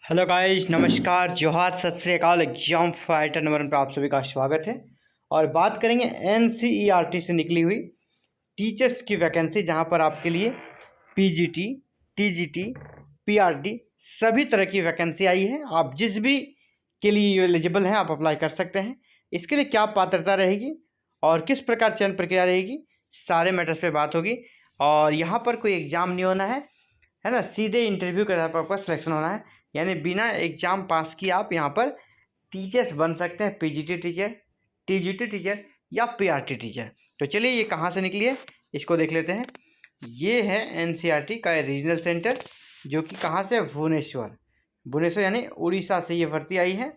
Hello guys, नमस्कार, जोहार, सत श्री अकाल। एग्जाम फाइटर नंबर 1 पर आप सभी का स्वागत है। और बात करेंगे एनसीईआरटी से निकली हुई टीचर्स की वैकेंसी, जहां पर आपके लिए पीजीटी, टीजीटी, पीआरटी सभी तरह की वैकेंसी आई है। आप जिस भी के लिए एलिजिबल हैं आप अप्लाई कर सकते हैं। इसके लिए क्या पात्रता रहेगी और किस प्रकार चयन प्रक्रिया रहेगी, सारे मैटर्स पे बात होगी। और यहाँ पर कोई एग्ज़ाम नहीं होना है ना, सीधे इंटरव्यू के आधार पर आपका सिलेक्शन होना है। यानी बिना एग्जाम पास किए आप यहाँ पर टीचर्स बन सकते हैं, पीजीटी टीचर, टीजीटी टीचर या पीआरटी टीचर। तो चलिए ये कहाँ से निकली है इसको देख लेते हैं। ये है एनसीईआरटी का रीजनल सेंटर, जो कि कहाँ से, भुवनेश्वर। भुवनेश्वर यानी उड़ीसा से ये भर्ती आई है।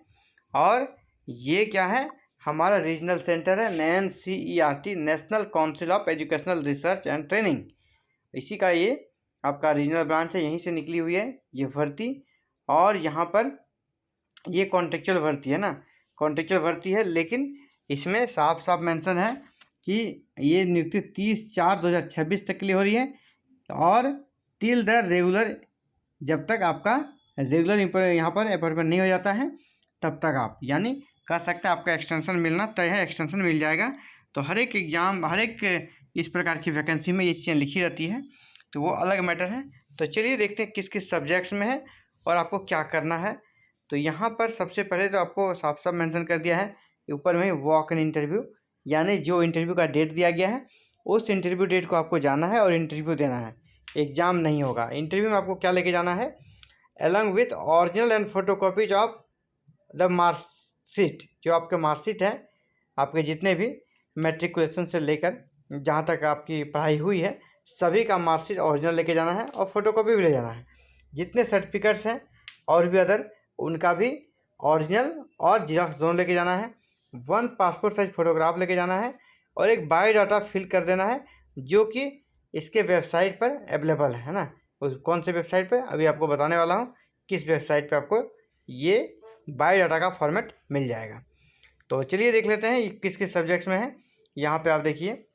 और ये क्या है, हमारा रीजनल सेंटर है NCERT, national council of educational research and training. इसी का ये आपका रीजनल ब्रांच है, यहीं से निकली हुई है ये भर्ती। और यहाँ पर ये कॉन्ट्रेक्चुअल भर्ती है ना, कॉन्ट्रेक्चुअल भर्ती है, लेकिन इसमें साफ साफ मेंशन है कि ये नियुक्ति 30/4/2026 तक के लिए हो रही है। और टिल द रेगुलर, जब तक आपका रेगुलर यहाँ पर अपॉइंटमेंट नहीं हो जाता है तब तक आप यानी कह सकते हैं आपका एक्सटेंशन मिलना तय है, एक्सटेंशन मिल जाएगा। तो हर एक एग्जाम, हर एक इस प्रकार की वैकेंसी में ये चीज़ें लिखी रहती है, तो वो अलग मैटर है। तो चलिए देखते हैं किस किस सब्जेक्ट्स में है और आपको क्या करना है। तो यहाँ पर सबसे पहले तो आपको साफ साफ मेंशन कर दिया है ऊपर में, वॉक इन इंटरव्यू, यानी जो इंटरव्यू का डेट दिया गया है उस इंटरव्यू डेट को आपको जाना है और इंटरव्यू देना है। एग्ज़ाम नहीं होगा। इंटरव्यू में आपको क्या लेके जाना है, along with original and photocopies of the marksheet. जो आपके मार्कशीट है, आपके जितने भी मैट्रिकुलेशन से लेकर जहाँ तक आपकी पढ़ाई हुई है, सभी का मार्कशीट ओरिजिनल लेके जाना है और फोटोकॉपी भी ले जाना है। जितने सर्टिफिकेट्स हैं और भी अदर, उनका भी ओरिजिनल और जेरॉक्स दोनों लेके जाना है। 1 पासपोर्ट साइज फोटोग्राफ लेके जाना है और एक बायोडाटा फिल कर देना है, जो कि इसके वेबसाइट पर अवेलेबल है ना। उस कौन से वेबसाइट पर, अभी आपको बताने वाला हूँ किस वेबसाइट पर आपको ये बायोडाटा का फॉर्मेट मिल जाएगा। तो चलिए देख लेते हैं ये किस किस सब्जेक्ट्स में है। यहाँ पे आप देखिए,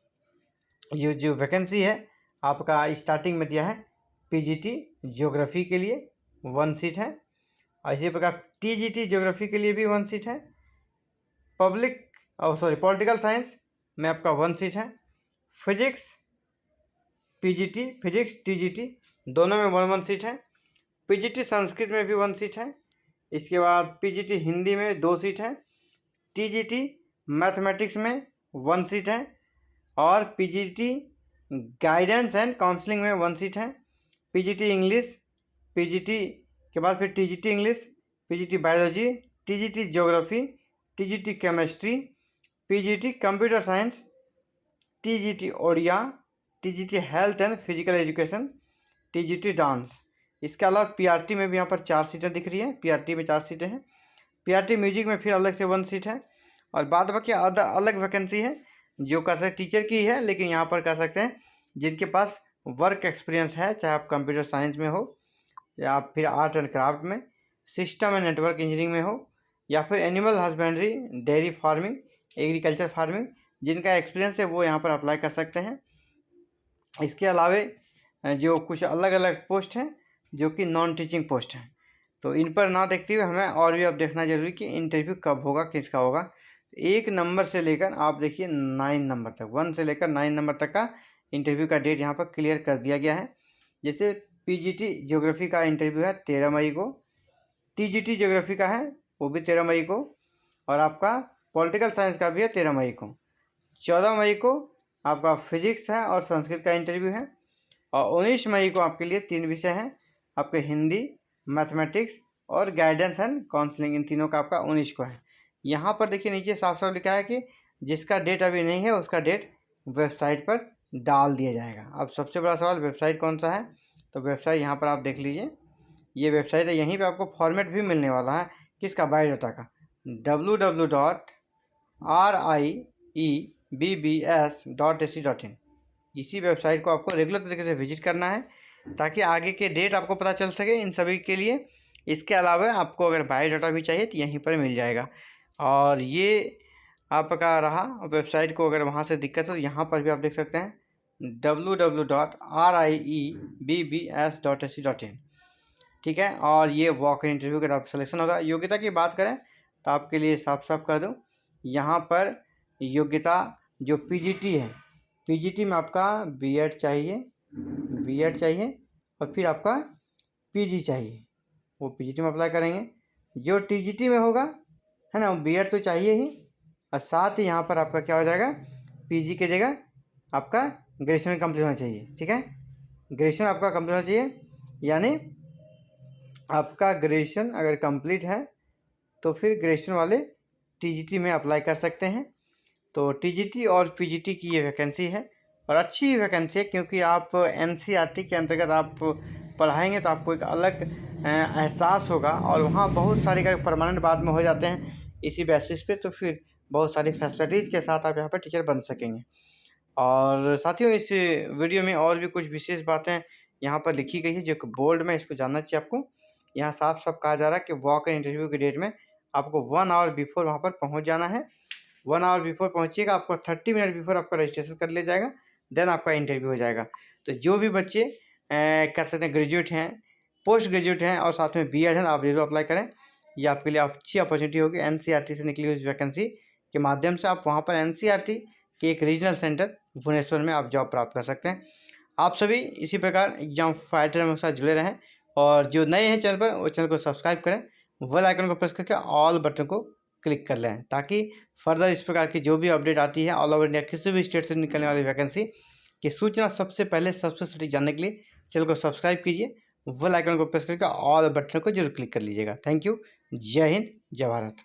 ये जो वैकेंसी है आपका स्टार्टिंग में दिया है पीजीटी ज्योग्राफी के लिए 1 सीट है, और इसी प्रकार टीजीटी ज्योग्राफी के लिए भी 1 सीट है। पॉलिटिकल साइंस में आपका 1 सीट है। फिजिक्स, पीजीटी फिजिक्स, टीजीटी दोनों में 1-1 सीट है। पीजीटी संस्कृत में भी 1 सीट है। इसके बाद पीजीटी हिंदी में 2 सीट है। टीजीटी मैथमेटिक्स में 1 सीट है। और पीजीटी गाइडेंस एंड काउंसलिंग में 1 सीट है। पीजीटी इंग्लिश, पीजीटी के बाद फिर TGT English, PGT biology, TGT geography, TGT chemistry, PGT computer science, TGT Odia, TGT health and physical education, TGT dance. इसके अलावा पीआरटी में भी यहाँ पर 4 सीटें दिख रही हैं। पीआरटी में 4 सीटें हैं। पीआरटी म्यूजिक में फिर अलग से 1 सीट है। और बाद बाकी अलग वैकेंसी है जो कह सकते टीचर की है, लेकिन यहाँ पर कह सकते हैं जिनके पास वर्क एक्सपीरियंस है, चाहे आप कंप्यूटर साइंस में हो या फिर आर्ट एंड क्राफ्ट में, सिस्टम एंड नेटवर्क इंजीनियरिंग में हो, या फिर animal husbandry, dairy farming, agriculture farming, जिनका एक्सपीरियंस है वो यहाँ पर अप्लाई कर सकते हैं। इसके अलावा जो कुछ अलग अलग पोस्ट हैं जो कि नॉन टीचिंग पोस्ट हैं, तो इन पर ना देखते हुए हमें और भी अब देखना जरूरी कि इंटरव्यू कब होगा, किसका होगा। 1 नंबर से लेकर आप देखिए 9 नंबर तक, 1 से लेकर 9 नंबर तक का इंटरव्यू का डेट यहाँ पर क्लियर कर दिया गया है। जैसे पीजीटी ज्योग्राफी का इंटरव्यू है 13 मई को, टीजीटी ज्योग्राफी का है वो भी 13 मई को, और आपका पॉलिटिकल साइंस का भी है 13 मई को। 14 मई को आपका फिजिक्स है और संस्कृत का इंटरव्यू है। और 19 मई को आपके लिए 3 विषय हैं, आपके हिंदी, मैथमेटिक्स और गाइडेंस एंड काउंसलिंग, इन तीनों का आपका 19 को है। यहाँ पर देखिए नीचे साफ साफ लिखा है कि जिसका डेट अभी नहीं है उसका डेट वेबसाइट पर डाल दिया जाएगा। अब सबसे बड़ा सवाल, वेबसाइट कौन सा है, तो वेबसाइट यहाँ पर आप देख लीजिए, ये वेबसाइट है। यहीं पे आपको फॉर्मेट भी मिलने वाला है किसका, बायोडाटा का, www.riebbs.ac.in। इसी वेबसाइट को आपको रेगुलर तरीके से विजिट करना है ताकि आगे के डेट आपको पता चल सके इन सभी के लिए। इसके अलावा आपको अगर बायोडाटा भी चाहिए तो यहीं पर मिल जाएगा। और ये आपका रहा वेबसाइट को, अगर वहाँ से दिक्कत हो तो यहाँ पर भी आप देख सकते हैं www.riebbs.ac.in। ठीक है। और ये वॉक इन इंटरव्यू का सिलेक्शन होगा। योग्यता की बात करें तो आपके लिए साफ साफ कर दूँ, यहाँ पर योग्यता जो पीजीटी है, पीजीटी में आपका बीएड चाहिए और फिर आपका पीजी चाहिए, वो पीजीटी में अप्लाई करेंगे। जो टीजीटी में होगा है ना, वो बीएड तो चाहिए ही, और साथ ही यहाँ पर आपका क्या हो जाएगा, पीजी की जगह आपका ग्रेजुएशन कंप्लीट होना चाहिए। ठीक है, ग्रेजुएशन आपका कंप्लीट होना चाहिए, यानी आपका ग्रेजुएशन अगर कंप्लीट है तो फिर ग्रेजुएशन वाले टीजीटी में अप्लाई कर सकते हैं। तो टीजीटी और पीजीटी की ये वैकेंसी है और अच्छी वैकेंसी है, क्योंकि आप एनसीईआरटी के अंतर्गत आप पढ़ाएंगे तो आपको एक अलग एहसास होगा, और वहाँ बहुत सारे का परमानेंट बाद में हो जाते हैं इसी बेसिस पे, तो फिर बहुत सारी फैसिलिटीज़ के साथ आप यहाँ पर टीचर बन सकेंगे। और साथियों, इस वीडियो में और भी कुछ विशेष बातें यहाँ पर लिखी गई है जो बोल्ड में, इसको जानना चाहिए आपको। यहाँ साफ साफ कहा जा रहा है कि वॉक इन इंटरव्यू की डेट में आपको 1 आवर बिफोर वहाँ पर पहुँच जाना है। 1 आवर बिफोर पहुँचिएगा, आपको 30 मिनट बिफोर आपका रजिस्ट्रेशन कर लिया जाएगा, देन आपका इंटरव्यू हो जाएगा। तो जो भी बच्चे कह सकते हैं ग्रेजुएट हैं, पोस्ट ग्रेजुएट हैं और साथ में बीएड है, आप जरूर अप्लाई करें। ये आपके लिए अच्छी अपॉर्चुनिटी होगी। एनसीईआरटी से निकली हुई इस वैकेंसी के माध्यम से आप वहाँ पर एनसीईआरटी के एक रीजनल सेंटर भुवनेश्वर में आप जॉब प्राप्त कर सकते हैं। आप सभी इसी प्रकार एग्जाम फाइटर के साथ जुड़े रहें, और जो नए हैं चैनल पर, वो चैनल को सब्सक्राइब करें, बेल आइकन को प्रेस करके ऑल बटन को क्लिक कर लें, ताकि फर्दर इस प्रकार की जो भी अपडेट आती है ऑल ओवर इंडिया किसी भी स्टेट से निकलने वाली वैकेंसी की सूचना सबसे पहले सबसे सटीक जानने के लिए चैनल को सब्सक्राइब कीजिए, बेल आइकन को प्रेस करके ऑल बटन को जरूर क्लिक कर लीजिएगा। Thank you. जय हिंद, जय भारत।